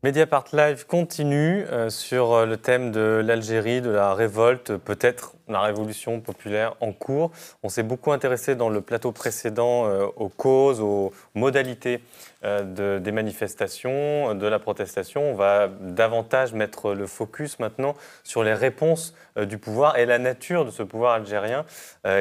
Mediapart Live continue sur le thème de l'Algérie, de la révolte, peut-être la révolution populaire en cours. On s'est beaucoup intéressé dans le plateau précédent aux causes, aux modalités des manifestations, de la protestation. On va davantage mettre le focus maintenant sur les réponses du pouvoir et la nature de ce pouvoir algérien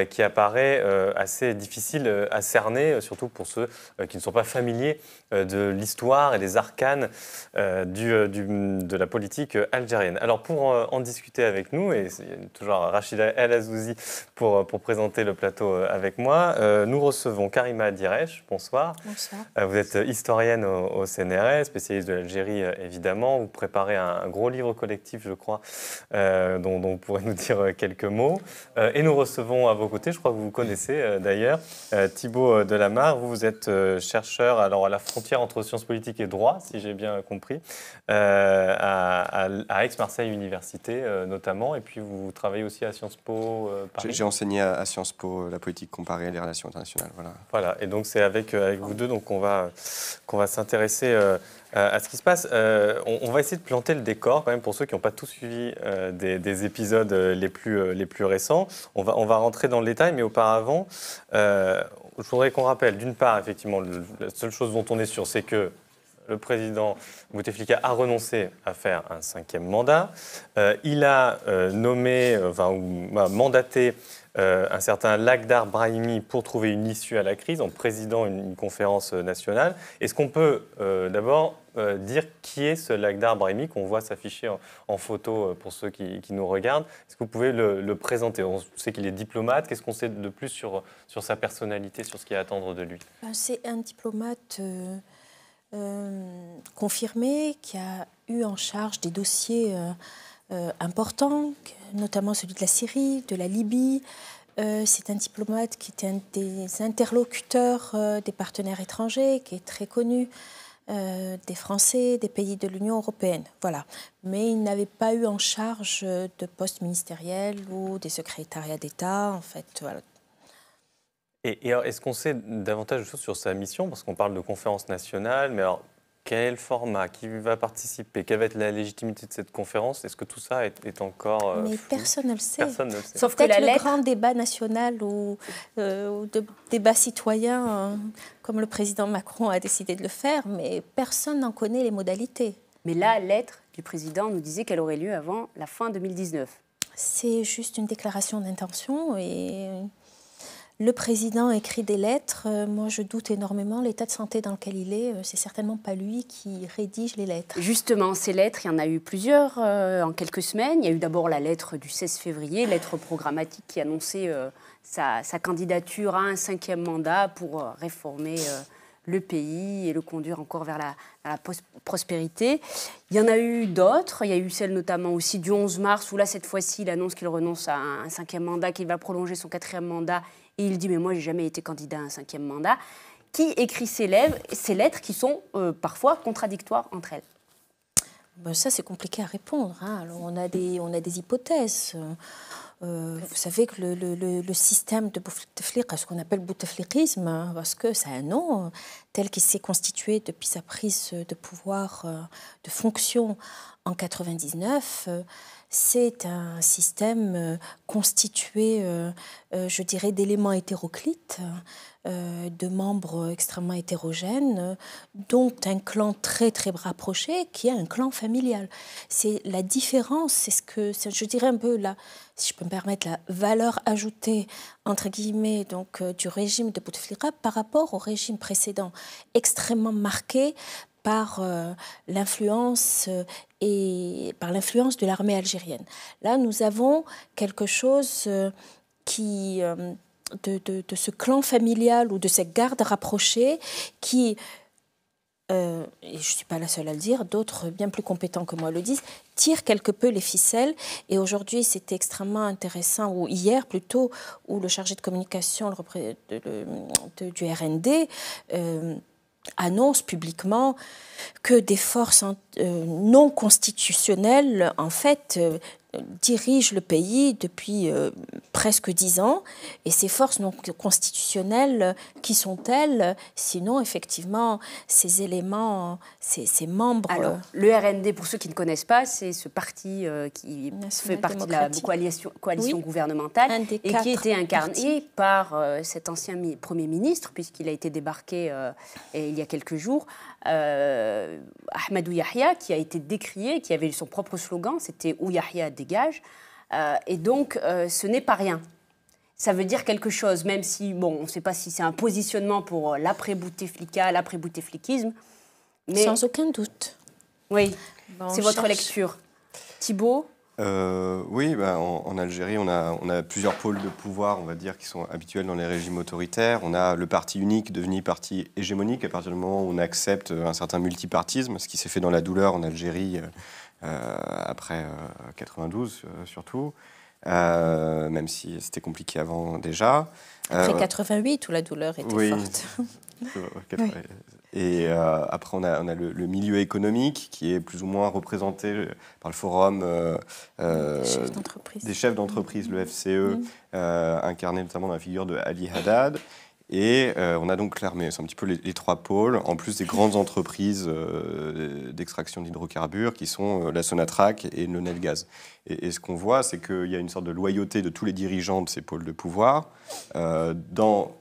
qui apparaît assez difficile à cerner, surtout pour ceux qui ne sont pas familiers de l'histoire et des arcanes de la politique algérienne. Alors pour en discuter avec nous, et c'est toujours Rachida El Azouzi pour présenter le plateau avec moi, nous recevons Karima Diresh. Bonsoir. Bonsoir. Vous êtes historienne au CNRS, spécialiste de l'Algérie évidemment. Vous préparez un gros livre collectif, je crois, dont vous pourrez nous dire quelques mots. Et nous recevons à vos côtés, je crois que vous connaissez d'ailleurs, Thibaut Delamarre. Vous êtes chercheur alors, à la frontière entre sciences politiques et droit, si j'ai bien compris, à Aix-Marseille Université notamment. Et puis vous travaillez aussi à Sciences Po Paris. J'ai enseigné à Sciences Po la politique comparée et les relations internationales. Voilà, et donc c'est avec vous deux qu'on va s'intéresser à ce qui se passe. On va essayer de planter le décor quand même pour ceux qui n'ont pas tout suivi des épisodes les plus récents. On va rentrer dans le détail, mais auparavant, je voudrais qu'on rappelle d'une part, effectivement, la seule chose dont on est sûr, c'est que le président Bouteflika a renoncé à faire un 5e mandat. Il a mandaté un certain Lakhdar Brahimi pour trouver une issue à la crise en présidant une conférence nationale. Est-ce qu'on peut d'abord dire qui est ce Lakhdar Brahimi qu'on voit s'afficher en photo pour ceux qui nous regardent? Est-ce que vous pouvez le présenter? On sait qu'il est diplomate. Qu'est-ce qu'on sait de plus sur sa personnalité, sur ce qu'il y a à attendre de lui? C'est un diplomate confirmé qui a eu en charge des dossiers importants, notamment celui de la Syrie, de la Libye. C'est un diplomate qui était un des interlocuteurs des partenaires étrangers, qui est très connu, des Français, des pays de l'Union européenne. Voilà. Mais il n'avait pas eu en charge de postes ministériels ou des secrétariats d'État, en fait. Voilà. Et alors, est-ce qu'on sait davantage de choses sur sa mission? Parce qu'on parle de conférence nationale, mais alors, quel est le format? Qui va participer? Quelle va être la légitimité de cette conférence? Est-ce que tout ça est encore Mais flou? personne ne le sait. Personne ne le sait. Sauf que le grand débat national ou débat citoyen, comme le président Macron a décidé de le faire, mais personne n'en connaît les modalités. Mais la lettre du président nous disait qu'elle aurait lieu avant la fin 2019. C'est juste une déclaration d'intention et... Le président écrit des lettres. Moi, je doute énormément. L'état de santé dans lequel il est, c'est certainement pas lui qui rédige les lettres. Justement, ces lettres, il y en a eu plusieurs en quelques semaines. Il y a eu d'abord la lettre du 16 février, lettre programmatique qui annonçait sa candidature à un 5e mandat pour réformer le pays et le conduire encore vers la prospérité. Il y en a eu d'autres. Il y a eu celle notamment aussi du 11 mars, où là, cette fois-ci, il annonce qu'il renonce à un 5e mandat, qu'il va prolonger son 4e mandat. Et il dit, mais moi, je n'ai jamais été candidat à un 5e mandat. Qui écrit ces lettres qui sont parfois contradictoires entre elles? Ben ça, c'est compliqué à répondre. Hein. Alors, on a des hypothèses. Vous savez que le système de Bouteflika, ce qu'on appelle bouteflikisme, hein, parce que c'est un nom tel qu'il s'est constitué depuis sa prise de pouvoir, de fonction en 1999, c'est un système constitué, je dirais, d'éléments hétéroclites, de membres extrêmement hétérogènes, dont un clan très très rapproché qui est un clan familial. C'est la différence, c'est ce que, je dirais un peu si je peux me permettre, la valeur ajoutée entre guillemets donc du régime de Bouteflika par rapport au régime précédent, extrêmement marqué par l'influence de l'armée algérienne. Là, nous avons quelque chose qui de ce clan familial ou de cette garde rapprochée qui, et je ne suis pas la seule à le dire, d'autres bien plus compétents que moi le disent, tire quelque peu les ficelles. Et aujourd'hui, c'était extrêmement intéressant, ou hier plutôt, où le chargé de communication du RND annonce publiquement que des forces non constitutionnelles, en fait, dirige le pays depuis presque 10 ans. Et ces forces non constitutionnelles, qui sont-elles? Sinon, effectivement, ces éléments, ces membres... Alors, le RND, pour ceux qui ne connaissent pas, c'est ce parti qui fait partie de la coalition gouvernementale et qui était incarné par cet ancien Premier ministre, puisqu'il a été débarqué il y a quelques jours, Ahmadou Yahya, qui a été décrié, qui avait son propre slogan, c'était « Ou Yahya dégage ». Et donc, ce n'est pas rien. Ça veut dire quelque chose, même si, bon, on ne sait pas si c'est un positionnement pour l'après-Bouteflika, l'après-bouteflikisme. Mais... Sans aucun doute. Oui, c'est votre lecture. Thibault? Oui, en Algérie, on a plusieurs pôles de pouvoir, on va dire, qui sont habituels dans les régimes autoritaires. On a le parti unique devenu parti hégémonique à partir du moment où on accepte un certain multipartisme, ce qui s'est fait dans la douleur en Algérie après 92 surtout, même si c'était compliqué avant déjà. Après 88, où la douleur était forte. Oui. Et après, on a le milieu économique qui est plus ou moins représenté par le forum des chefs d'entreprise, le FCE, incarné notamment dans la figure de Ali Haddad. Et on a donc l'armée, c'est un petit peu les trois pôles, en plus des grandes entreprises d'extraction d'hydrocarbures qui sont la Sonatrach et le Nelgaz. Et ce qu'on voit, c'est qu'il y a une sorte de loyauté de tous les dirigeants de ces pôles de pouvoir dans...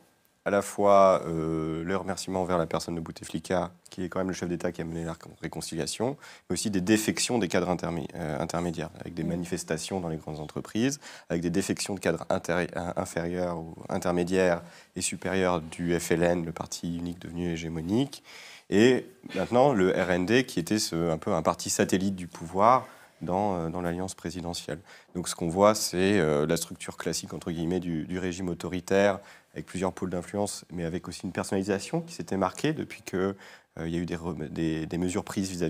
à la fois le remerciement envers la personne de Bouteflika, qui est quand même le chef d'État qui a mené la réconciliation, mais aussi des défections des cadres intermédiaires, avec des manifestations dans les grandes entreprises, avec des défections de cadres inférieurs ou intermédiaires et supérieurs du FLN, le parti unique devenu hégémonique, et maintenant le RND, qui était un peu un parti satellite du pouvoir, dans l'alliance présidentielle. Donc ce qu'on voit, c'est la structure classique, entre guillemets, du régime autoritaire, avec plusieurs pôles d'influence, mais avec aussi une personnalisation qui s'était marquée depuis qu'il y a eu des mesures prises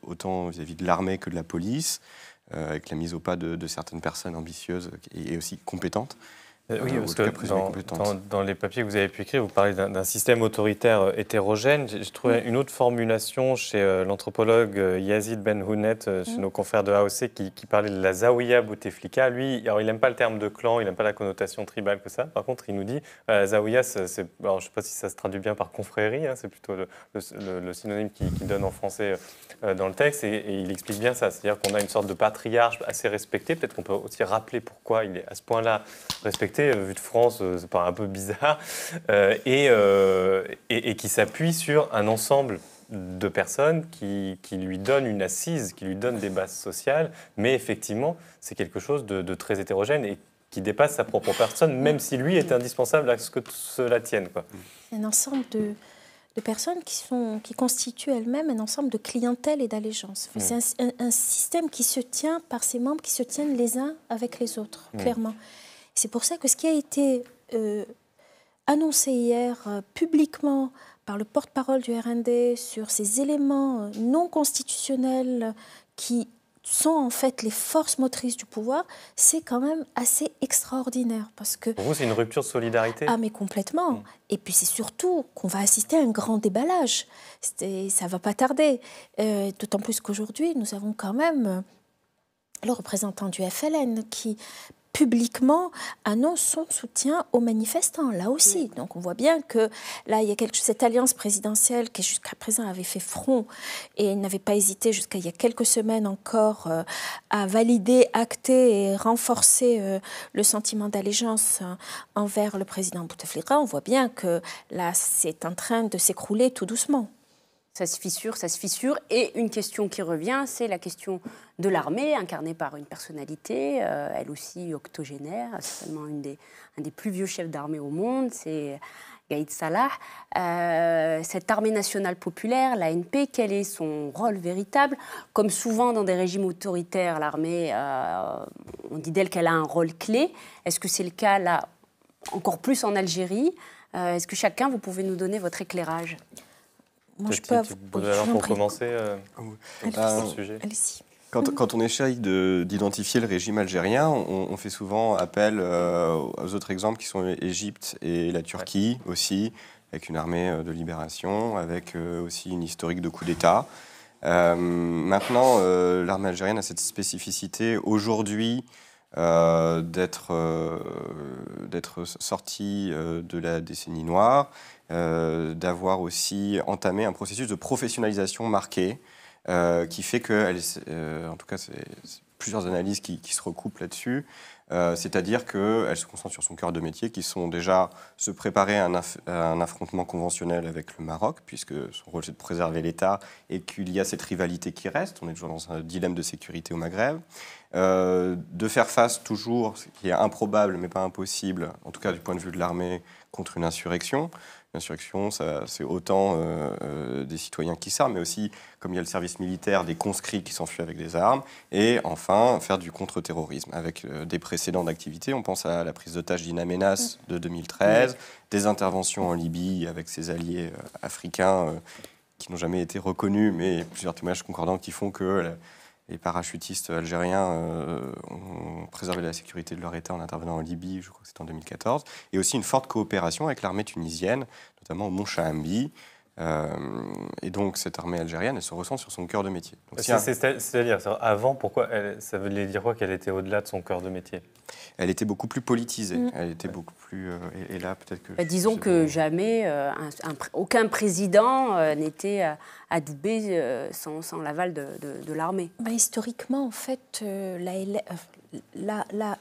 autant vis-à-vis de l'armée que de la police, avec la mise au pas de certaines personnes ambitieuses et aussi compétentes. Oui, parce que dans les papiers que vous avez pu écrire, vous parlez d'un système autoritaire hétérogène. J'ai trouvé une autre formulation chez l'anthropologue Yazid Benhounet, chez nos confrères de AOC, qui parlait de la Zawiya Bouteflika. Lui, alors, il n'aime pas le terme de clan, il n'aime pas la connotation tribale que ça. Par contre, il nous dit la Zawiya, alors, je ne sais pas si ça se traduit bien par confrérie, c'est plutôt le synonyme qui donne en français dans le texte, et il explique bien ça. C'est-à-dire qu'on a une sorte de patriarche assez respecté. Peut-être qu'on peut aussi rappeler pourquoi il est à ce point-là respecté. Vu de France, c'est pas un peu bizarre, et qui s'appuie sur un ensemble de personnes qui lui donnent une assise, qui lui donnent des bases sociales, mais effectivement, c'est quelque chose de très hétérogène et qui dépasse sa propre personne, même si lui est indispensable à ce que cela tienne, quoi. Un ensemble de personnes qui constituent elles-mêmes un ensemble de clientèle et d'allégeance. C'est un système qui se tient par ses membres, qui se tiennent les uns avec les autres, clairement. C'est pour ça que ce qui a été annoncé hier publiquement par le porte-parole du RND sur ces éléments non constitutionnels qui sont en fait les forces motrices du pouvoir, c'est quand même assez extraordinaire. Parce que, pour vous, c'est une rupture de solidarité? Ah, mais complètement. Et puis c'est surtout qu'on va assister à un grand déballage. Ça ne va pas tarder. D'autant plus qu'aujourd'hui, nous avons quand même le représentant du FLN qui publiquement annonce son soutien aux manifestants, là aussi. Donc on voit bien que là, il y a cette alliance présidentielle qui jusqu'à présent avait fait front et n'avait pas hésité jusqu'à il y a quelques semaines encore à valider, acter et renforcer le sentiment d'allégeance envers le président Bouteflika. On voit bien que là, c'est en train de s'écrouler tout doucement. Ça se fissure. Et une question qui revient, c'est la question de l'armée, incarnée par une personnalité, elle aussi octogénaire, certainement un des plus vieux chefs d'armée au monde, c'est Gaïd Salah. Cette armée nationale populaire, l'ANP, quel est son rôle véritable? Comme souvent dans des régimes autoritaires, l'armée, on dit d'elle qu'elle a un rôle clé. Est-ce que c'est le cas là, encore plus en Algérie? Est-ce que chacun, vous pouvez nous donner votre éclairage? Moi, je peux pour commencer ce sujet. Allez-y. Quand on essaye d'identifier le régime algérien, on fait souvent appel aux autres exemples qui sont l'Égypte et la Turquie aussi, avec une armée de libération, avec aussi une historique de coup d'État. Maintenant, l'armée algérienne a cette spécificité aujourd'hui d'être sortie de la décennie noire, d'avoir aussi entamé un processus de professionnalisation marqué qui fait que, en tout cas, c'est plusieurs analyses qui se recoupent là-dessus. C'est-à-dire qu'elle se concentre sur son cœur de métier, qui sont déjà se préparer à un affrontement conventionnel avec le Maroc, puisque son rôle c'est de préserver l'État et qu'il y a cette rivalité qui reste. On est toujours dans un dilemme de sécurité au Maghreb. De faire face toujours, ce qui est improbable mais pas impossible, en tout cas du point de vue de l'armée, contre une insurrection. L'insurrection, c'est autant des citoyens qui s'arment, mais aussi, comme il y a le service militaire, des conscrits qui s'enfuient avec des armes. Et enfin, faire du contre-terrorisme, avec des précédents d'activité. On pense à la prise d'otage d'In Amenas de 2013, des interventions en Libye avec ses alliés africains qui n'ont jamais été reconnus, mais plusieurs témoignages concordants qui font que les parachutistes algériens ont préservé la sécurité de leur État en intervenant en Libye, je crois que c'était en 2014, et aussi une forte coopération avec l'armée tunisienne, notamment au Mont Chaambi. Et donc cette armée algérienne, elle se ressent sur son cœur de métier. C'est-à-dire, avant, pourquoi ça voulait dire quoi qu'elle était au-delà de son cœur de métier? Elle était beaucoup plus politisée. Elle était beaucoup plus... et là, peut-être que... disons que jamais aucun président n'était adoubé sans l'aval de l'armée. Historiquement, en fait,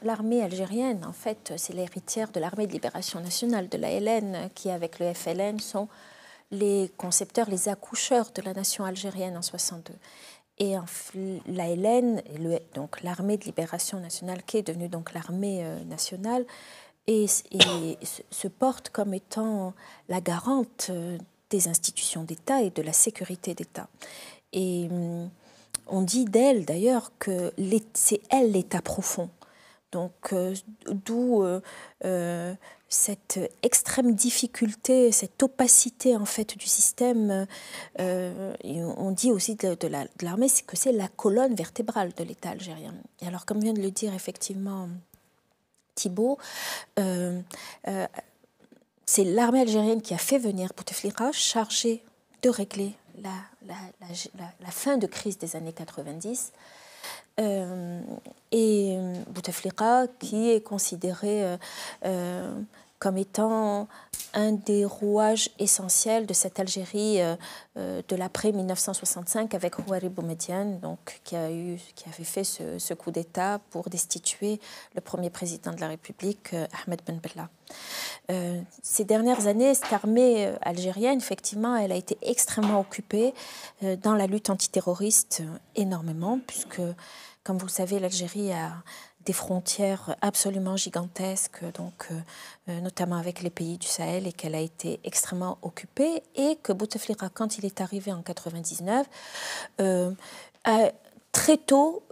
l'armée algérienne, en fait, c'est l'héritière de l'armée de libération nationale, de l'ALN, qui, avec le FLN, sont les concepteurs, les accoucheurs de la nation algérienne en 62. Et l'ALN, donc l'armée de libération nationale, qui est devenue donc l'armée nationale, et se porte comme étant la garante des institutions d'État et de la sécurité d'État. Et on dit d'elle d'ailleurs que c'est elle l'État profond. Donc d'où cette extrême difficulté, cette opacité en fait du système. On dit aussi de l'armée que c'est la colonne vertébrale de l'État algérien. Et alors, comme vient de le dire effectivement Thibault, c'est l'armée algérienne qui a fait venir Bouteflika, chargée de régler la fin de crise des années 90. Et Bouteflika, qui est considéré comme étant un des rouages essentiels de cette Algérie de l'après-1965 avec Houari Boumediene, donc qui avait fait ce coup d'État pour destituer le premier président de la République, Ahmed Ben Bella. Ces dernières années, cette armée algérienne, effectivement, elle a été extrêmement occupée dans la lutte antiterroriste énormément, puisque, comme vous le savez, l'Algérie a des frontières absolument gigantesques, donc, notamment avec les pays du Sahel, et qu'elle a été extrêmement occupée, et que Bouteflika, quand il est arrivé en 1999, très tôt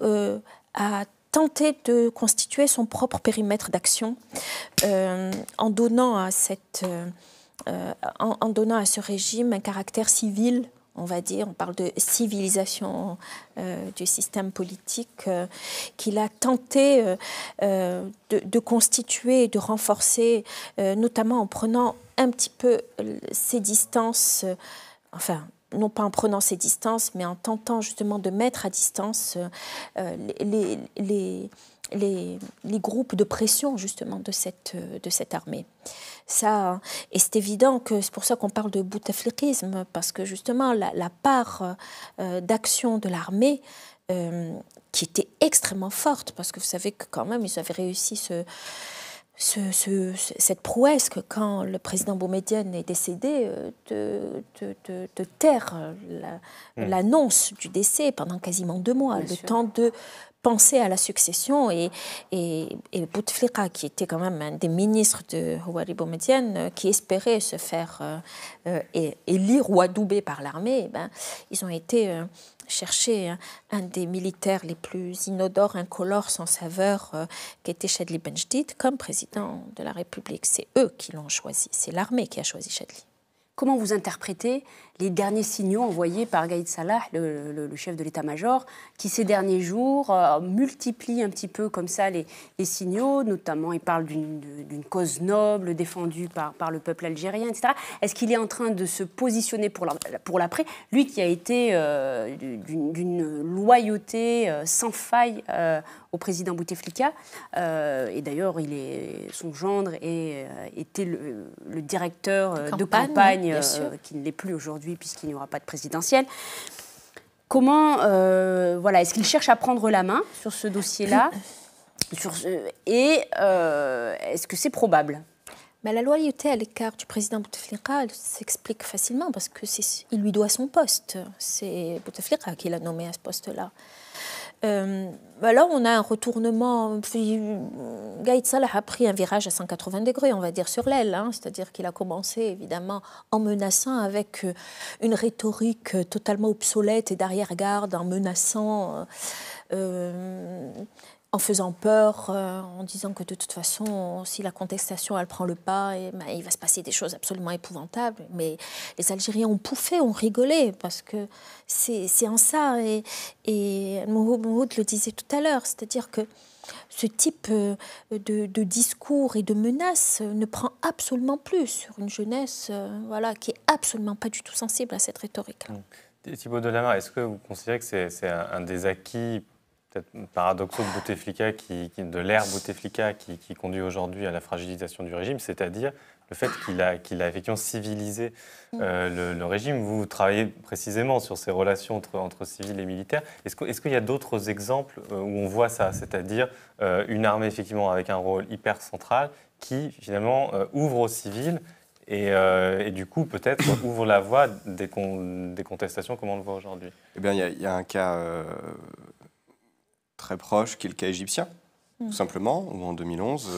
a tenté de constituer son propre périmètre d'action en donnant à ce régime un caractère civil, on va dire. On parle de civilisation du système politique qu'il a tenté de constituer et de renforcer, notamment en prenant un petit peu ses distances, enfin, non pas en prenant ses distances, mais en tentant justement de mettre à distance les groupes de pression justement de cette armée. Ça, et c'est évident que c'est pour ça qu'on parle de bouteflikisme, parce que justement la part d'action de l'armée qui était extrêmement forte, parce que vous savez que quand même ils avaient réussi cette prouesse que quand le président Boumediene est décédé, de taire l'annonce du décès pendant quasiment 2 mois, le temps de penser à la succession, et Bouteflika, qui était quand même un des ministres de Houari Boumediene, qui espérait se faire élire ou adouber par l'armée, ils ont été chercher un des militaires les plus inodores, incolores, sans saveur, qui était Chadli Benjedid, comme président de la République. C'est eux qui l'ont choisi, c'est l'armée qui a choisi Chadli. Comment vous interprétez les derniers signaux envoyés par Gaïd Salah, le chef de l'état-major, qui ces derniers jours multiplie un petit peu comme ça les signaux, notamment il parle d'une cause noble défendue par le peuple algérien, etc. Est-ce qu'il est en train de se positionner pour l'après, lui qui a été d'une loyauté sans faille au président Bouteflika, et d'ailleurs son gendre était le directeur de campagne, qui ne l'est plus aujourd'hui puisqu'il n'y aura pas de présidentielle. Comment, est-ce qu'il cherche à prendre la main sur ce dossier-là est-ce que c'est probable? La loyauté à l'écart du président Bouteflika s'explique facilement parce qu'il lui doit son poste. C'est Bouteflika qui l'a nommé à ce poste-là. Là, on a un retournement. Gaïd Salah a pris un virage à 180 degrés, on va dire, sur l'aile. C'est-à-dire qu'il a commencé, évidemment, en menaçant avec une rhétorique totalement obsolète et d'arrière-garde, en menaçant, en faisant peur, en disant que de toute façon, si la contestation elle prend le pas, il va se passer des choses absolument épouvantables. Mais les Algériens ont pouffé, ont rigolé, parce que c'est en ça. Et Mouhoud le disait tout à l'heure, c'est-à-dire que ce type de discours et de menaces ne prend absolument plus sur une jeunesse qui est absolument pas du tout sensible à cette rhétorique-là. Thibaut Delamare, est-ce que vous considérez que c'est un des acquis peut-être paradoxaux de Bouteflika, de l'ère Bouteflika qui conduit aujourd'hui à la fragilisation du régime, c'est-à-dire le fait qu'il a effectivement civilisé le régime. Vous travaillez précisément sur ces relations entre civils et militaires. Est-ce qu'il y a d'autres exemples où on voit ça, c'est-à-dire une armée effectivement avec un rôle hyper central qui finalement ouvre aux civils et du coup peut-être ouvre la voie des contestations comme on le voit aujourd'hui? Eh bien, il y a un cas très proche qui est le cas égyptien, tout simplement, où en 2011,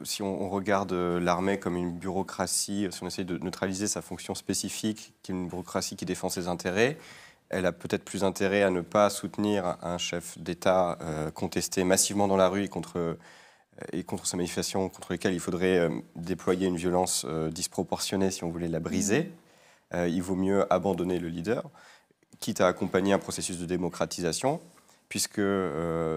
si on regarde l'armée comme une bureaucratie, si on essaie de neutraliser sa fonction spécifique, qui est une bureaucratie qui défend ses intérêts, elle a peut-être plus intérêt à ne pas soutenir un chef d'État contesté massivement dans la rue et contre sa manifestation, contre lesquelles il faudrait déployer une violence disproportionnée si on voulait la briser. Il vaut mieux abandonner le leader, quitte à accompagner un processus de démocratisation, puisque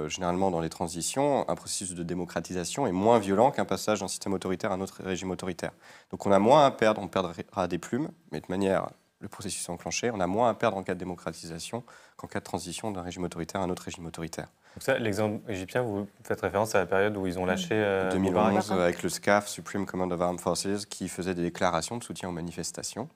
généralement dans les transitions, un processus de démocratisation est moins violent qu'un passage d'un système autoritaire à un autre régime autoritaire. Donc on a moins à perdre, on perdra des plumes, mais de manière, le processus est enclenché, on a moins à perdre en cas de démocratisation qu'en cas de transition d'un régime autoritaire à un autre régime autoritaire. Donc ça, l'exemple égyptien, vous faites référence à la période où ils ont lâché 2011, avec le SCAF, Supreme Command of Armed Forces, qui faisait des déclarations de soutien aux manifestations.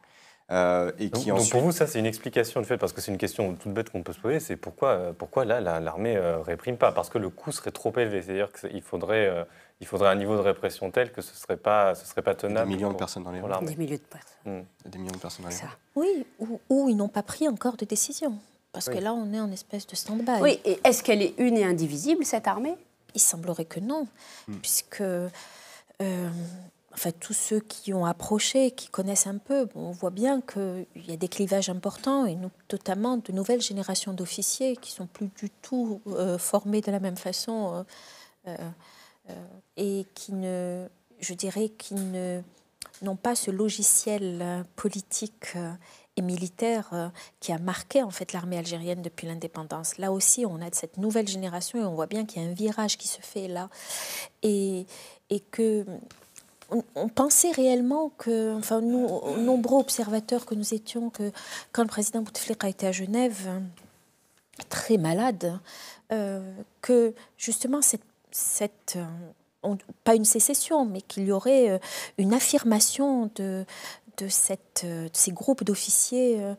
Donc pour vous, ça, c'est une explication de fait, parce que c'est une question toute bête qu'on peut se poser, c'est pourquoi là, l'armée réprime pas? Parce que le coût serait trop élevé, c'est-à-dire qu'il faudrait un niveau de répression tel que ce serait pas tenable. Des millions de personnes dans les rues. Des milliers de personnes. Des millions de personnes dans les rues. Oui, ou ils n'ont pas pris encore de décision, parce que là, on est en espèce de stand-by. Oui, et est-ce qu'elle est une et indivisible, cette armée? Il semblerait que non, puisque... tous ceux qui ont approché, qui connaissent un peu, on voit bien qu'il y a des clivages importants, et notamment de nouvelles générations d'officiers qui ne sont plus du tout formés de la même façon et qui n'ont pas ce logiciel politique et militaire qui a marqué en fait l'armée algérienne depuis l'indépendance. Là aussi, on a cette nouvelle génération et on voit bien qu'il y a un virage qui se fait là et que on pensait réellement que, nous, nombreux observateurs que nous étions, que quand le président Bouteflika était à Genève, très malade, que justement pas une sécession, mais qu'il y aurait une affirmation de ces groupes d'officiers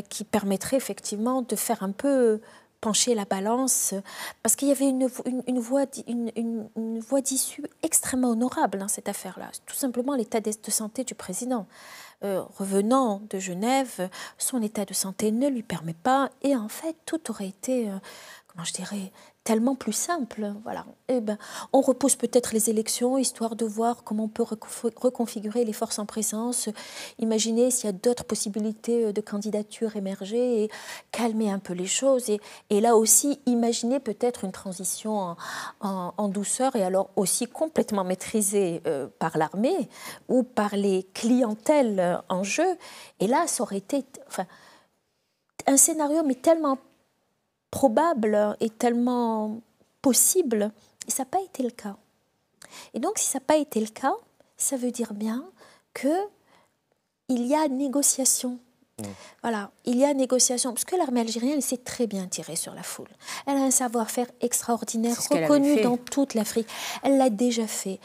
qui permettrait effectivement de faire un peu pencher la balance, parce qu'il y avait une voie d'issue extrêmement honorable dans cette affaire-là. Tout simplement l'état de santé du président. Revenant de Genève, son état de santé ne lui permet pas, et en fait, tout aurait été comment je dirais, tellement plus simple. Voilà. Eh ben, on repousse peut-être les élections, histoire de voir comment on peut reconfigurer les forces en présence, imaginer s'il y a d'autres possibilités de candidature émerger et calmer un peu les choses. Et là aussi, imaginer peut-être une transition en douceur et alors aussi complètement maîtrisée par l'armée ou par les clientèles en jeu. Et là, ça aurait été un scénario, mais tellement probable et tellement possible, et ça n'a pas été le cas. Et donc, si ça n'a pas été le cas, ça veut dire bien qu'il y a négociation. Voilà, il y a négociation, parce que l'armée algérienne elle s'est très bien tirée sur la foule. Elle a un savoir-faire extraordinaire, reconnu dans toute l'Afrique. Elle l'a déjà fait.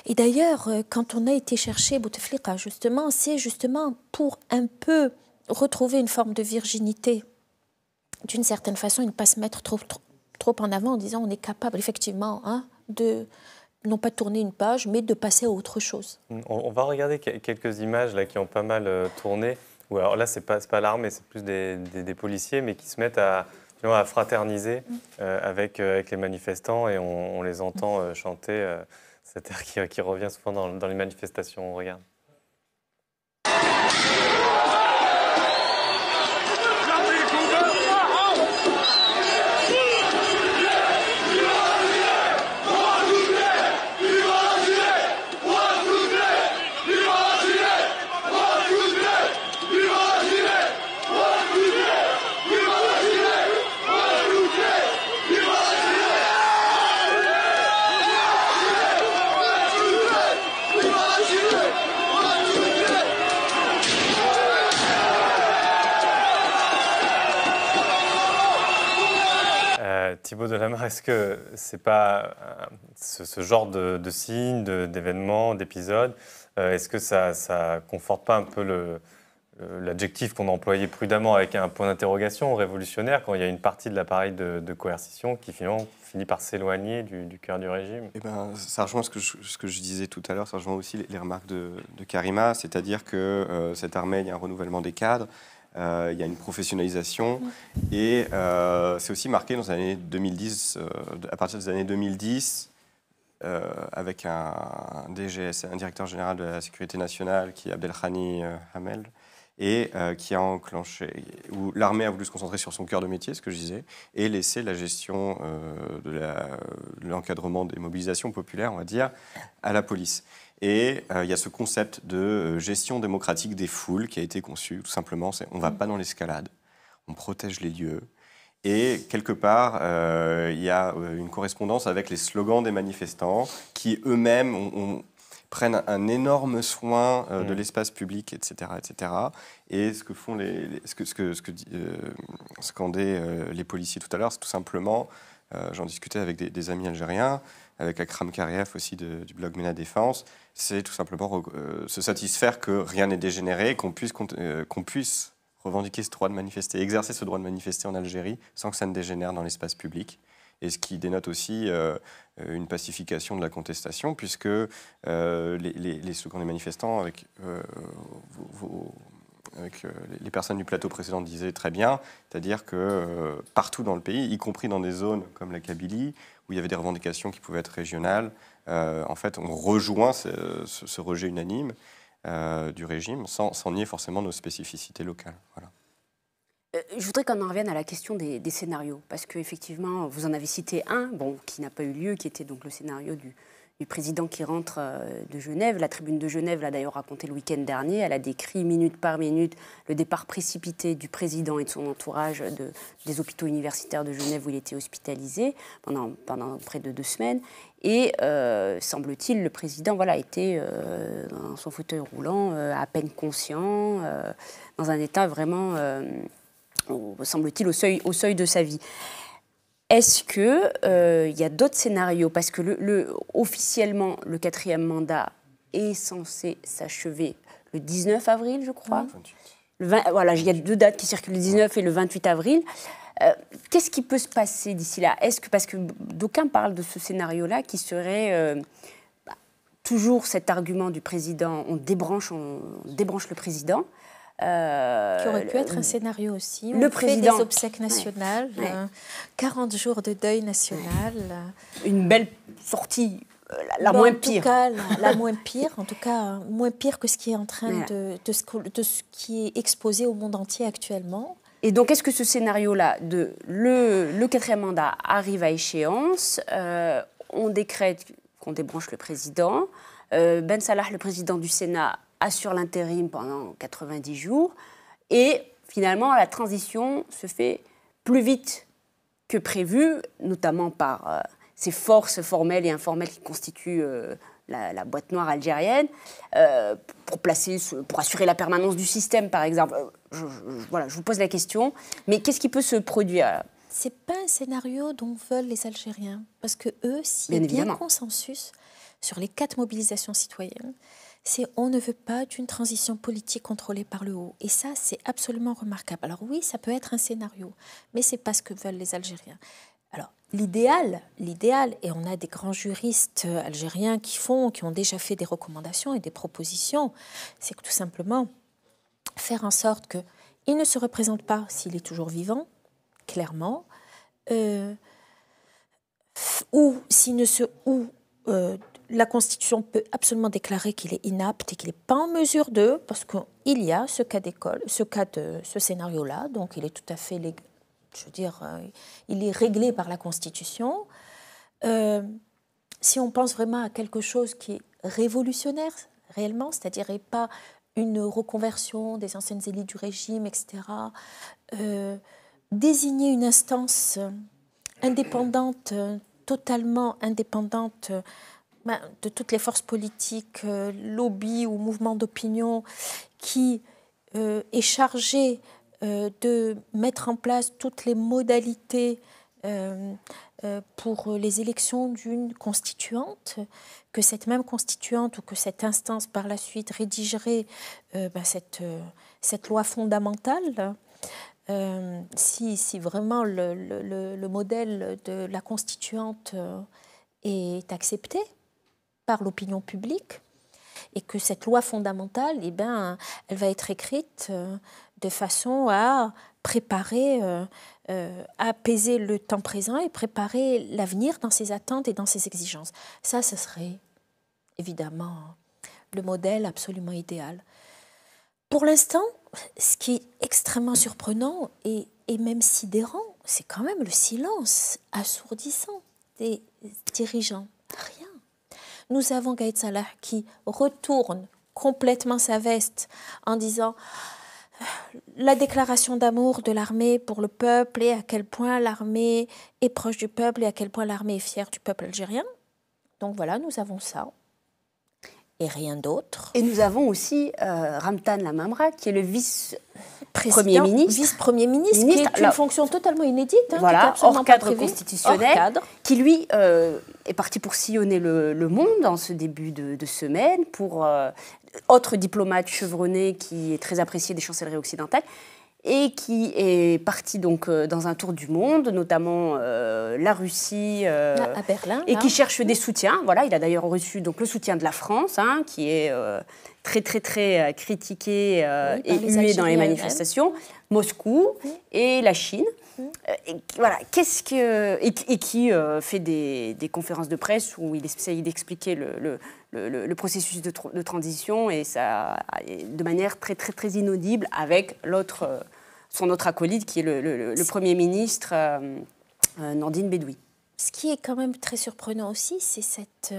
Et d'ailleurs, quand on a été chercher Bouteflika, justement, c'est justement pour un peu retrouver une forme de virginité, d'une certaine façon, et ne pas se mettre trop en avant en disant on est capable effectivement de non pas tourner une page, mais de passer à autre chose. On va regarder quelques images là, qui ont pas mal tourné. Ou alors là, c'est pas l'armée, c'est plus des policiers, mais qui se mettent à fraterniser avec les manifestants et on les entend chanter cet air qui revient souvent dans les manifestations. On regarde. Thibaut Delamare, est-ce que c'est pas ce genre de signes, d'événements, d'épisodes, est-ce que ça conforte pas un peu l'adjectif qu'on a employé prudemment avec un point d'interrogation révolutionnaire quand il y a une partie de l'appareil de coercition qui finalement finit par s'éloigner du cœur du régime? Eh ben, ça rejoint ce que je disais tout à l'heure, ça rejoint aussi les remarques de Karima, c'est-à-dire que cette armée, il y a un renouvellement des cadres. Il y a une professionnalisation et c'est aussi marqué dans les années 2010, à partir des années 2010, avec un DGS, un directeur général de la sécurité nationale qui est Abdelghani Hamel, et qui a enclenché, où l'armée a voulu se concentrer sur son cœur de métier, ce que je disais, et laisser la gestion de l'encadrement des mobilisations populaires, on va dire, à la police. Et il y a ce concept de gestion démocratique des foules qui a été conçu, tout simplement. On ne va pas dans l'escalade, on protège les lieux. Et quelque part, il y a une correspondance avec les slogans des manifestants qui eux-mêmes prennent un énorme soin de l'espace public, etc., etc. Et ce que font scandaient les policiers tout à l'heure, c'est tout simplement, j'en discutais avec des amis algériens, avec Akram Kariev aussi du blog MENA Défense, c'est tout simplement se satisfaire que rien n'est dégénéré, qu'on puisse revendiquer ce droit de manifester, exercer ce droit de manifester en Algérie sans que ça ne dégénère dans l'espace public. Et ce qui dénote aussi une pacification de la contestation, puisque les slogans des manifestants avec les personnes du plateau précédent disaient très bien, c'est-à-dire que partout dans le pays, y compris dans des zones comme la Kabylie, où il y avait des revendications qui pouvaient être régionales, en fait, on rejoint ce rejet unanime du régime, sans nier forcément nos spécificités locales. Voilà. Je voudrais qu'on en revienne à la question des scénarios, parce qu'effectivement, vous en avez cité un, qui n'a pas eu lieu, qui était donc le scénario du président qui rentre de Genève. La tribune de Genève l'a d'ailleurs raconté le week-end dernier. Elle a décrit minute par minute le départ précipité du président et de son entourage des hôpitaux universitaires de Genève où il était hospitalisé pendant près de 2 semaines. Et semble-t-il, le président était dans son fauteuil roulant, à peine conscient, dans un état vraiment, semble-t-il, au seuil de sa vie. Est-ce qu'il y a d'autres scénarios? Parce que officiellement, le 4e mandat est censé s'achever le 19 avril, je crois. Il y a 2 dates qui circulent, le 19 et le 28 avril. Qu'est-ce qui peut se passer d'ici là? Parce que d'aucuns parlent de ce scénario-là qui serait toujours cet argument du président, on débranche le président. Qui aurait pu être un scénario aussi. Le président. Fait des obsèques nationales, 40 jours de deuil national. Une belle sortie, la moins pire. En tout cas, la moins pire, en tout cas, moins pire que ce qui est en train de ce qui est exposé au monde entier actuellement. Et donc, est-ce que ce scénario-là, le quatrième mandat arrive à échéance, on décrète qu'on débranche le président, Ben Salah, le président du Sénat, assure l'intérim pendant 90 jours, et finalement, la transition se fait plus vite que prévu, notamment par ces forces formelles et informelles qui constituent la boîte noire algérienne, pour assurer la permanence du système, par exemple. Voilà, je vous pose la question, mais qu'est-ce qui peut se produire ? C'est pas un scénario dont veulent les Algériens, parce que eux, s'il y a bien consensus sur les 4 mobilisations citoyennes, c'est on ne veut pas d'une transition politique contrôlée par le haut. Et ça, c'est absolument remarquable. Alors oui, ça peut être un scénario, mais c'est pas ce que veulent les Algériens. Alors, l'idéal, et on a des grands juristes algériens qui ont déjà fait des recommandations et des propositions, c'est que tout simplement faire en sorte qu'il ne se représente pas s'il est toujours vivant, clairement, la Constitution peut absolument déclarer qu'il est inapte et qu'il n'est pas en mesure de, parce qu'il y a ce cas d'école, ce scénario-là, donc il est tout à fait légal. Je veux dire, il est réglé par la Constitution. Si on pense vraiment à quelque chose qui est révolutionnaire, réellement, c'est-à-dire et pas une reconversion des anciennes élites du régime, etc., désigner une instance indépendante, totalement indépendante de toutes les forces politiques, lobbies ou mouvements d'opinion, qui est chargée de mettre en place toutes les modalités pour les élections d'une constituante, que cette même constituante ou que cette instance par la suite rédigerait cette loi fondamentale, si vraiment le modèle de la constituante est accepté par l'opinion publique, et que cette loi fondamentale, elle va être écrite de façon à préparer, apaiser le temps présent et préparer l'avenir dans ses attentes et dans ses exigences. Ça, ce serait évidemment le modèle absolument idéal. Pour l'instant, ce qui est extrêmement surprenant et même sidérant, c'est quand même le silence assourdissant des dirigeants. Rien. Nous avons Gaïd Salah qui retourne complètement sa veste en disant la déclaration d'amour de l'armée pour le peuple et à quel point l'armée est proche du peuple et à quel point l'armée est fière du peuple algérien. Donc voilà, nous avons ça. Et rien d'autre. Et nous avons aussi Ramtan Lamamra, qui est le vice-premier ministre. Vice-premier ministre, qui est une fonction totalement inédite. Voilà, hors cadre constitutionnel, qui lui est parti pour sillonner le monde en ce début de semaine, pour autre diplomate chevronné qui est très apprécié des chancelleries occidentales, et qui est parti donc dans un tour du monde, notamment la Russie, à Berlin, et qui cherche des soutiens. Voilà, il a d'ailleurs reçu donc le soutien de la France, qui est très très très critiqué et hué dans les manifestations. Moscou et la Chine. Et voilà, qui fait des conférences de presse où il essaye d'expliquer le processus de transition, et ça de manière très très très inaudible, avec son autre acolyte qui est le Premier ministre Nordine Bedoui. Ce qui est quand même très surprenant aussi, c'est cette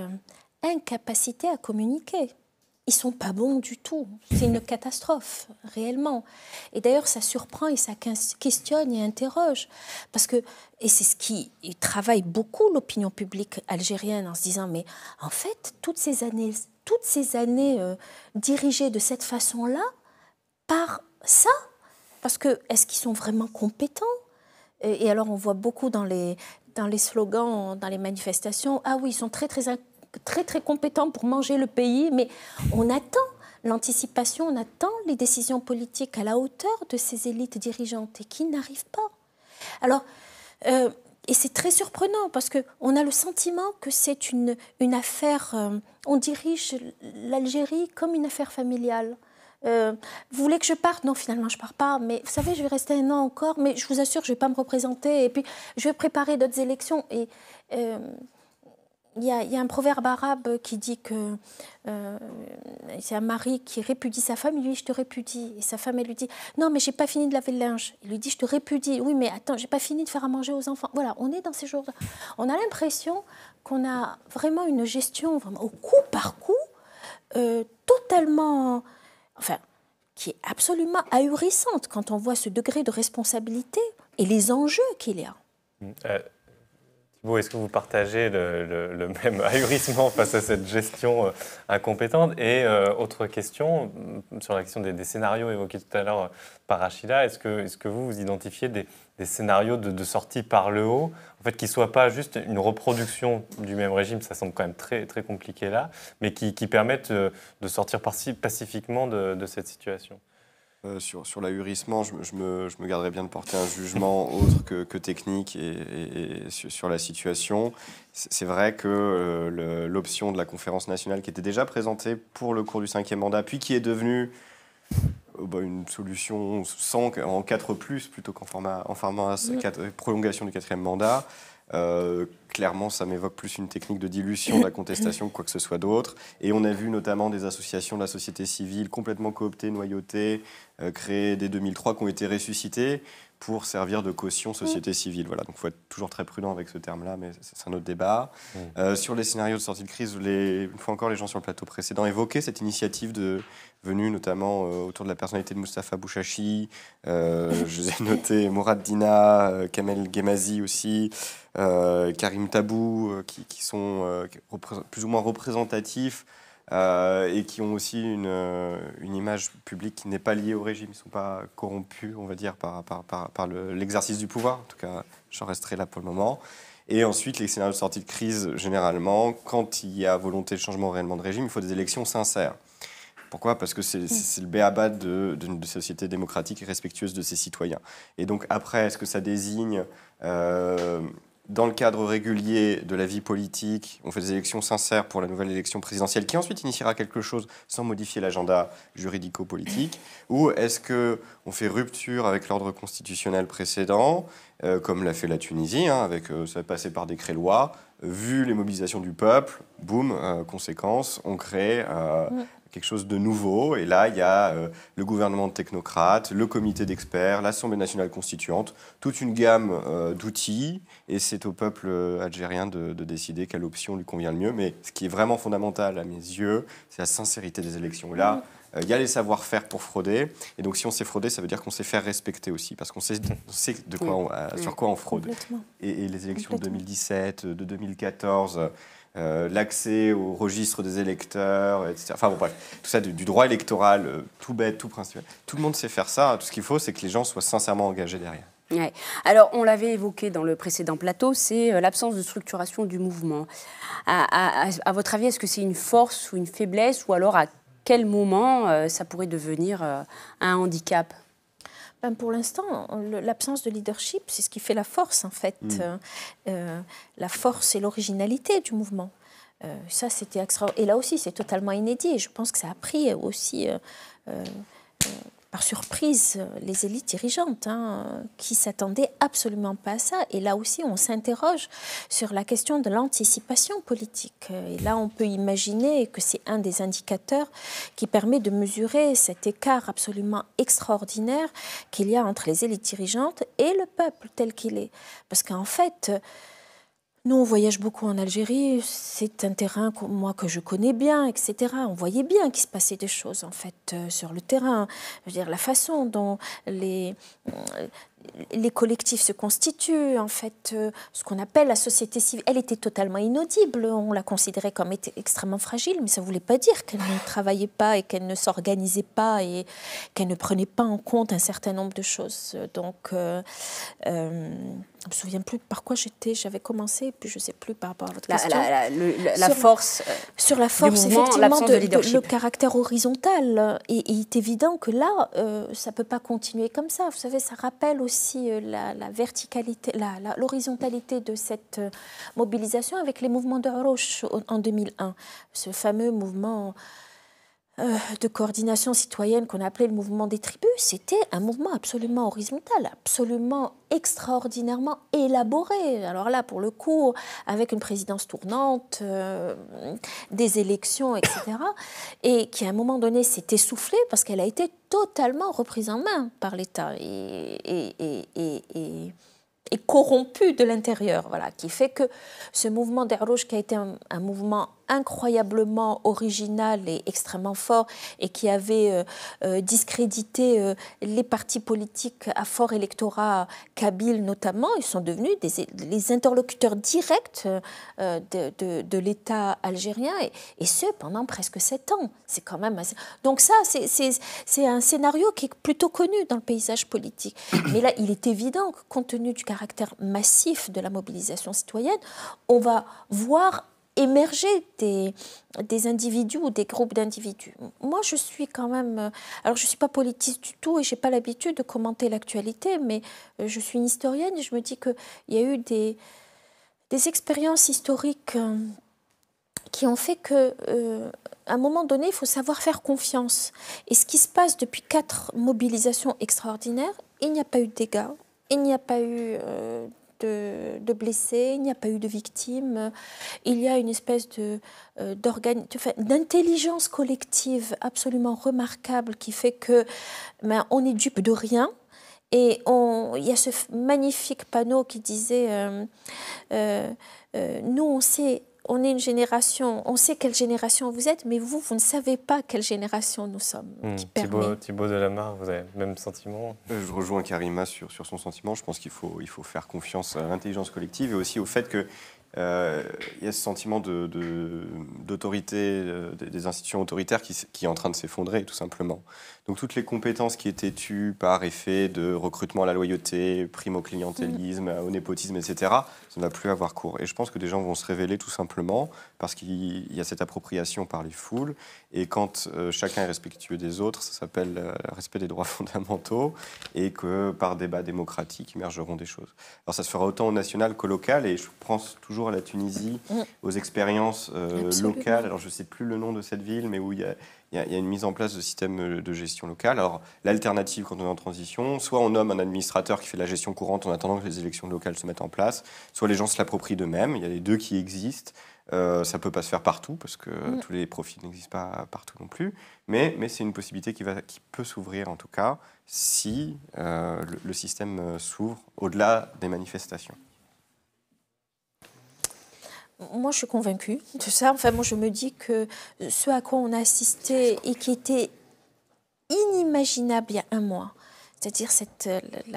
incapacité à communiquer. Ils ne sont pas bons du tout. C'est une catastrophe, réellement. Et d'ailleurs, ça surprend et ça questionne et interroge. Et c'est ce qui travaille beaucoup l'opinion publique algérienne, en se disant, mais en fait, toutes ces années dirigées de cette façon-là, par ça, parce que est-ce qu'ils sont vraiment compétents ? Et alors, on voit beaucoup dans les slogans, dans les manifestations, ah oui, ils sont très très compétents pour manger le pays, mais on attend l'anticipation, on attend les décisions politiques à la hauteur de ces élites dirigeantes et qui n'arrivent pas. Alors, et c'est très surprenant parce qu'on a le sentiment que c'est une affaire, on dirige l'Algérie comme une affaire familiale. vous voulez que je parte? Non, finalement, je ne pars pas. Mais vous savez, je vais rester 1 an encore, mais je vous assure, je ne vais pas me représenter. Et puis, je vais préparer d'autres élections. Et il y a un proverbe arabe qui dit que c'est un mari qui répudie sa femme. Il lui dit, je te répudie. Et sa femme, elle lui dit, non, mais je n'ai pas fini de laver le linge. Il lui dit, je te répudie. Oui, mais attends, je n'ai pas fini de faire à manger aux enfants. Voilà, on est dans ces jours-là. On a l'impression qu'on a vraiment une gestion vraiment au coup par coup, totalement... Enfin, qui est absolument ahurissante quand on voit ce degré de responsabilité et les enjeux qu'il y a. Thibault, est-ce que vous partagez le même ahurissement face à cette gestion incompétente? Et autre question, sur la question des scénarios évoqués tout à l'heure par Rachida, est-ce que vous identifiez des scénarios de sortie par le haut, en fait, qui ne soient pas juste une reproduction du même régime, ça semble quand même très, très compliqué là, mais qui permettent de sortir pacifiquement de cette situation? Sur l'ahurissement, je me garderais bien de porter un jugement autre que technique et sur la situation. C'est vrai que l'option de la conférence nationale qui était déjà présentée pour le cours du 5e mandat, puis qui est devenue une solution en 4+, plutôt qu'en format prolongation du 4e mandat, clairement, ça m'évoque plus une technique de dilution de la contestation que quoi que ce soit d'autre. Et on a vu notamment des associations de la société civile complètement cooptées, noyautées, créées dès 2003, qui ont été ressuscitées pour servir de caution société civile. Voilà, donc il faut être toujours très prudent avec ce terme-là, mais c'est un autre débat. Sur les scénarios de sortie de crise, une fois encore, les gens sur le plateau précédent évoquaient cette initiative venue notamment autour de la personnalité de Moustapha Bouchachi. Je vous ai noté Mourad Dina, Kamel Ghemazi aussi, Karim Tabou, qui sont plus ou moins représentatifs et qui ont aussi une image publique qui n'est pas liée au régime. Ils ne sont pas corrompus, on va dire, par l'exercice du pouvoir. En tout cas, j'en resterai là pour le moment. Et ensuite, les scénarios de sortie de crise, généralement, quand il y a volonté de changement réellement de régime, il faut des élections sincères. Pourquoi ? Parce que c'est le b.a.-ba d'une société démocratique et respectueuse de ses citoyens. Et donc après, est-ce que ça désigne, dans le cadre régulier de la vie politique, on fait des élections sincères pour la nouvelle élection présidentielle qui ensuite initiera quelque chose sans modifier l'agenda juridico-politique, ou est-ce qu'on fait rupture avec l'ordre constitutionnel précédent, comme l'a fait la Tunisie, ça passé par décret-loi, vu les mobilisations du peuple, boum, conséquence, on crée quelque chose de nouveau. Et là, il y a le gouvernement de technocrates, le comité d'experts, l'Assemblée nationale constituante, toute une gamme d'outils. Et c'est au peuple algérien de décider quelle option lui convient le mieux. Mais ce qui est vraiment fondamental à mes yeux, c'est la sincérité des élections. Et là, il y a les savoir-faire pour frauder. Et donc, si on sait frauder, ça veut dire qu'on sait faire respecter aussi. Parce qu'on sait de quoi sur quoi on fraude. Et les élections de 2017, de 2014... l'accès au registre des électeurs, etc. Enfin bon, bref, tout ça du droit électoral, tout bête, tout principal. Tout le monde sait faire ça. Tout ce qu'il faut, c'est que les gens soient sincèrement engagés derrière. Ouais. Alors, on l'avait évoqué dans le précédent plateau, c'est l'absence de structuration du mouvement. À votre avis, est-ce que c'est une force ou une faiblesse, ou alors à quel moment ça pourrait devenir un handicap ? Pour l'instant, l'absence de leadership, c'est ce qui fait la force, en fait. La force et l'originalité du mouvement. Ça, c'était extraordinaire. Et là aussi, c'est totalement inédit. Et je pense que ça a pris aussi, par surprise, les élites dirigeantes, qui ne s'attendaient absolument pas à ça. Et là aussi, on s'interroge sur la question de l'anticipation politique. Et là, on peut imaginer que c'est un des indicateurs qui permet de mesurer cet écart absolument extraordinaire qu'il y a entre les élites dirigeantes et le peuple tel qu'il est. Parce qu'en fait... Nous, on voyage beaucoup en Algérie, c'est un terrain que je connais bien, etc. On voyait bien qu'il se passait des choses, en fait, sur le terrain. Je veux dire, la façon dont les collectifs se constituent, en fait, ce qu'on appelle la société civile, elle était totalement inaudible. On la considérait comme extrêmement fragile, mais ça ne voulait pas dire qu'elle ne travaillait pas et qu'elle ne s'organisait pas et qu'elle ne prenait pas en compte un certain nombre de choses. Donc, je ne me souviens plus par quoi j'avais commencé, puis je ne sais plus par rapport à votre question. La force sur la force, du mouvement, effectivement, de leadership. Le caractère horizontal. Et il est évident que là, ça ne peut pas continuer comme ça. Vous savez, ça rappelle aussi la verticalité, l'horizontalité de cette mobilisation avec les mouvements de Harouch en 2001. Ce fameux mouvement de coordination citoyenne qu'on appelait le mouvement des tribus, c'était un mouvement absolument horizontal, absolument extraordinairement élaboré. Alors là, pour le coup, avec une présidence tournante, des élections, etc., et qui à un moment donné s'est essoufflée parce qu'elle a été totalement reprise en main par l'État et corrompue de l'intérieur, voilà, qui fait que ce mouvement d'Arrouj, qui a été un mouvement incroyablement original et extrêmement fort et qui avait discrédité les partis politiques à fort électorat kabyle notamment, ils sont devenus les interlocuteurs directs de l'État algérien et ce pendant presque 7 ans. C'est quand même assez... Donc ça, c'est un scénario qui est plutôt connu dans le paysage politique. Mais là, il est évident que compte tenu du caractère massif de la mobilisation citoyenne, on va voir émerger des individus ou des groupes d'individus. Moi, je suis quand même... Alors, je ne suis pas politiste du tout et je n'ai pas l'habitude de commenter l'actualité, mais je suis une historienne et je me dis qu'il y a eu des expériences historiques qui ont fait qu'à un moment donné, il faut savoir faire confiance. Et ce qui se passe depuis 4 mobilisations extraordinaires, il n'y a pas eu de dégâts, il n'y a pas eu... de blessés, il n'y a pas eu de victimes, il y a une espèce d'intelligence collective absolument remarquable qui fait que on est dupe de rien. Et il y a ce magnifique panneau qui disait nous on est une génération, on sait quelle génération vous êtes, mais vous ne savez pas quelle génération nous sommes. Thibaut Delamarre, vous avez le même sentiment? Je rejoins Karima sur son sentiment. Je pense qu'il faut faire confiance à l'intelligence collective et aussi au fait que il y a ce sentiment d'autorité, des institutions autoritaires qui est en train de s'effondrer, tout simplement. Donc toutes les compétences qui étaient tues par effet de recrutement à la loyauté, prime au clientélisme, au népotisme, etc., ça ne va plus avoir cours. Et je pense que des gens vont se révéler tout simplement parce qu'il y a cette appropriation par les foules. Et quand chacun est respectueux des autres, ça s'appelle le respect des droits fondamentaux, et que par débat démocratique émergeront des choses. Alors ça se fera autant au national qu'au local, et je pense toujours à la Tunisie, aux expériences locales. Alors je ne sais plus le nom de cette ville, mais où il y a une mise en place de systèmes de gestion locale. Alors l'alternative quand on est en transition, soit on nomme un administrateur qui fait de la gestion courante en attendant que les élections locales se mettent en place, soit les gens se l'approprient d'eux-mêmes. Il y a les deux qui existent. Ça ne peut pas se faire partout, parce que tous les profils n'existent pas partout non plus, mais c'est une possibilité qui peut s'ouvrir, en tout cas, si le système s'ouvre au-delà des manifestations. Moi, je suis convaincue de ça. Enfin, moi, je me dis que ce à quoi on a assisté et qui était inimaginable il y a 1 mois, c'est-à-dire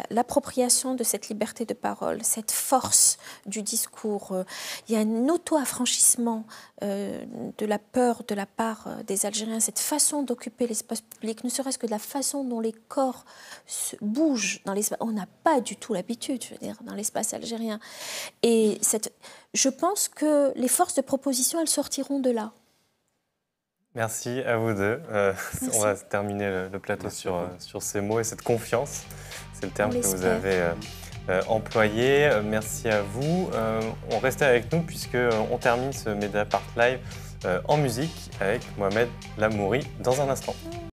l'appropriation de cette liberté de parole, cette force du discours. Il y a un auto-affranchissement de la peur de la part des Algériens, cette façon d'occuper l'espace public, ne serait-ce que de la façon dont les corps bougent dans l'espace. On n'a pas du tout l'habitude, je veux dire, dans l'espace algérien. Et je pense que les forces de proposition, elles sortiront de là. Merci à vous deux. On va terminer le plateau sur ces mots et cette confiance. C'est le terme que vous avez employé. Merci à vous. On reste avec nous puisqu'on termine ce Mediapart Live en musique avec Mohamed Lamouri dans un instant.